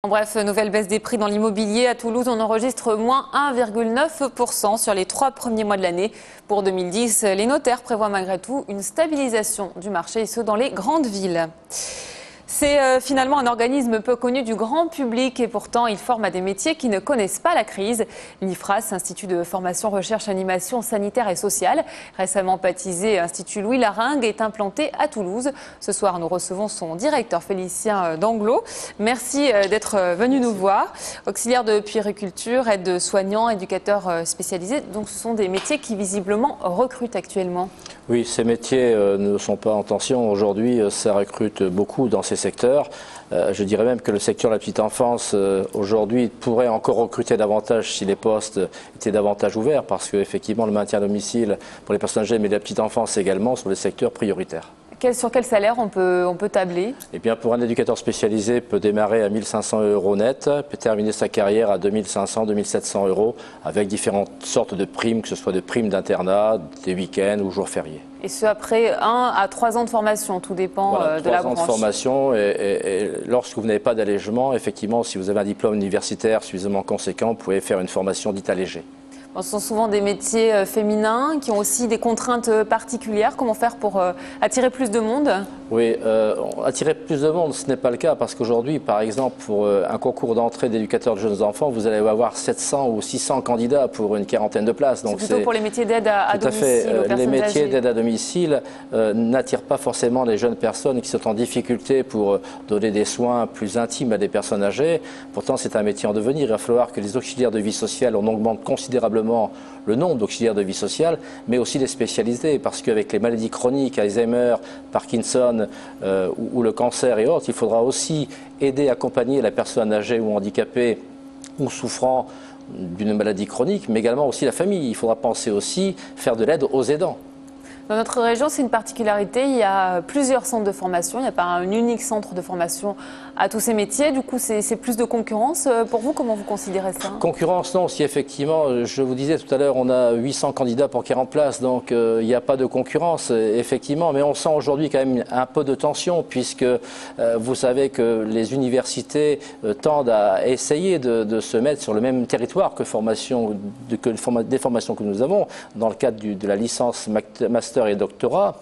En bref, nouvelle baisse des prix dans l'immobilier. À Toulouse, on enregistre moins 1,9% sur les 3 premiers mois de l'année. Pour 2010, les notaires prévoient malgré tout une stabilisation du marché, et ce dans les grandes villes. C'est finalement un organisme peu connu du grand public et pourtant il forme à des métiers qui ne connaissent pas la crise. L'IFRAS, Institut de formation, recherche, animation sanitaire et sociale, récemment baptisé Institut Louis Laringue, est implanté à Toulouse. Ce soir, nous recevons son directeur Félicien Danglot. Merci d'être venu nous voir. Auxiliaire de puériculture, aide-soignant, éducateur spécialisé. Donc ce sont des métiers qui visiblement recrutent actuellement. Oui, ces métiers ne sont pas en tension. Aujourd'hui, ça recrute beaucoup dans ces secteurs. Je dirais même que le secteur de la petite enfance, aujourd'hui, pourrait encore recruter davantage si les postes étaient davantage ouverts, parce qu'effectivement, le maintien à domicile pour les personnes âgées, mais la petite enfance également, sont les secteurs prioritaires. Sur quel salaire on peut tabler? Eh bien, pour un éducateur spécialisé, peut démarrer à 1 500 € net, peut terminer sa carrière à 2 500, 2 700 €, avec différentes sortes de primes, que ce soit des primes d'internat, des week-ends ou jours fériés. Et ce après 1 à 3 ans de formation, tout dépend de la branche. 3 ans de formation et lorsque vous n'avez pas d'allègement, effectivement, si vous avez un diplôme universitaire suffisamment conséquent, vous pouvez faire une formation dite allégée. Ce sont souvent des métiers féminins qui ont aussi des contraintes particulières. Comment faire pour attirer plus de monde? Oui, attirer plus de monde, ce n'est pas le cas parce qu'aujourd'hui, par exemple, pour un concours d'entrée d'éducateurs de jeunes enfants, vous allez avoir 700 ou 600 candidats pour une quarantaine de places. C'est plutôt pour les métiers d'aide à domicile. Tout à fait. Les métiers d'aide à domicile n'attirent pas forcément les jeunes personnes qui sont en difficulté pour donner des soins plus intimes à des personnes âgées. Pourtant, c'est un métier en devenir. Il va falloir que les auxiliaires de vie sociale, on augmente considérablement le nombre d'auxiliaires de vie sociale, mais aussi les spécialités, parce qu'avec les maladies chroniques, Alzheimer, Parkinson ou le cancer et autres, il faudra aussi aider, accompagner la personne âgée ou handicapée ou souffrant d'une maladie chronique, mais également aussi la famille. Il faudra penser aussi faire de l'aide aux aidants. Dans notre région, c'est une particularité, il y a plusieurs centres de formation, il n'y a pas un unique centre de formation à tous ces métiers, du coup c'est plus de concurrence. Pour vous, comment vous considérez ça? Concurrence, non, si effectivement, je vous disais tout à l'heure, on a 800 candidats pour 40 places, donc il n'y a pas de concurrence, effectivement, mais on sent aujourd'hui quand même un peu de tension, puisque vous savez que les universités tendent à essayer de se mettre sur le même territoire que des formations que nous avons, dans le cadre de la licence master et doctorat.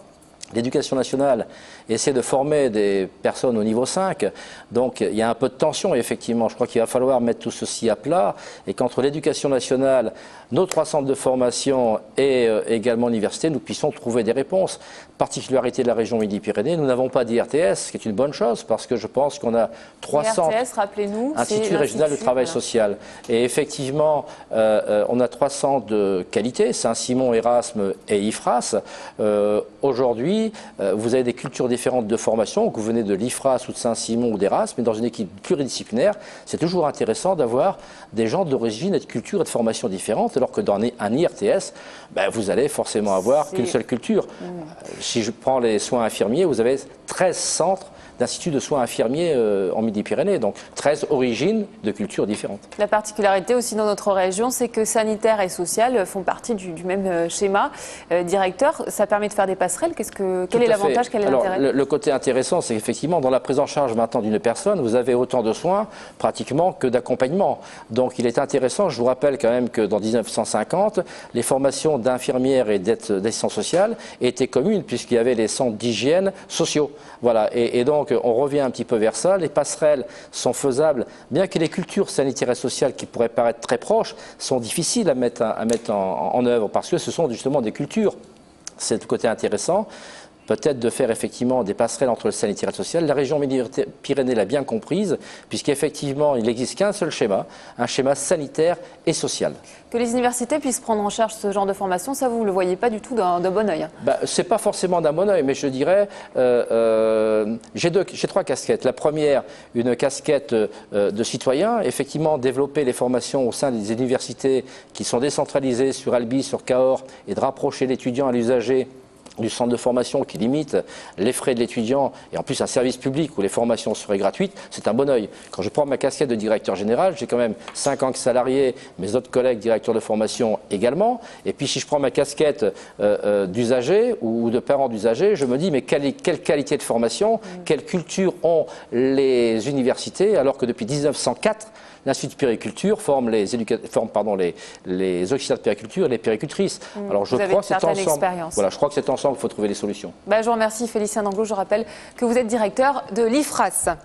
L'éducation nationale essaie de former des personnes au niveau 5, donc il y a un peu de tension effectivement. Je crois qu'il va falloir mettre tout ceci à plat et qu'entre l'éducation nationale, nos 3 centres de formation et également l'université, nous puissions trouver des réponses. Particularité de la région Midi-Pyrénées, nous n'avons pas d'IRTS, ce qui est une bonne chose parce que je pense qu'on a 3 centres, rappelez-nous, Institut régional de travail social. Et effectivement, on a 3 centres de qualité, Saint-Simon, Erasme et IFRAS. Aujourd'hui, vous avez des cultures différentes de formation, que vous venez de l'IFRAS ou de Saint-Simon ou d'Erasme, mais dans une équipe pluridisciplinaire, c'est toujours intéressant d'avoir des gens d'origine et de culture et de formation différentes, alors que dans un IRTS, vous allez forcément avoir qu'une seule culture. Si je prends les soins infirmiers, vous avez 13 centres d'instituts de soins infirmiers en Midi-Pyrénées, donc 13 origines de cultures différentes. La particularité aussi dans notre région, c'est que sanitaire et social font partie du même schéma. Directeur, ça permet de faire des passerelles. Quel est l'avantage, quel est l'intérêt? Le côté intéressant, c'est qu'effectivement, dans la prise en charge maintenant d'une personne, vous avez autant de soins pratiquement que d'accompagnement. Donc il est intéressant, je vous rappelle quand même que dans 1950, les formations d'infirmières et d'assistants sociales étaient communes, puisqu'il y avait les centres d'hygiène sociaux. Voilà, et donc on revient un petit peu vers ça. Les passerelles sont faisables, bien que les cultures sanitaires et sociales qui pourraient paraître très proches sont difficiles à mettre en œuvre parce que ce sont justement des cultures. C'est le côté intéressant. Peut-être de faire effectivement des passerelles entre le sanitaire et le social. La région Midi-Pyrénées l'a bien comprise, puisqu'effectivement, il n'existe qu'un seul schéma, un schéma sanitaire et social. Que les universités puissent prendre en charge ce genre de formation, ça vous ne le voyez pas du tout d'un bon oeil? Ce n'est pas forcément d'un bon oeil, mais je dirais, j'ai 3 casquettes. La première, une casquette de citoyen, effectivement développer les formations au sein des universités qui sont décentralisées sur Albi, sur Cahors, et de rapprocher l'étudiant à l'usager du centre de formation qui limite les frais de l'étudiant et en plus un service public où les formations seraient gratuites, c'est un bon oeil. Quand je prends ma casquette de directeur général, j'ai quand même 50 salariés, mes autres collègues directeurs de formation également. Et puis si je prends ma casquette d'usager ou de parent d'usager, je me dis mais quelle qualité de formation, quelle culture ont les universités alors que depuis 1904, l'Institut de périculture forme les auxiliaires de périculture et les péricultrices. Alors je crois que c'est ensemble. Voilà, je crois que c'est ensemble qu'il faut trouver les solutions. Je vous remercie Félicien Danglot. Je rappelle que vous êtes directeur de l'IFRAS.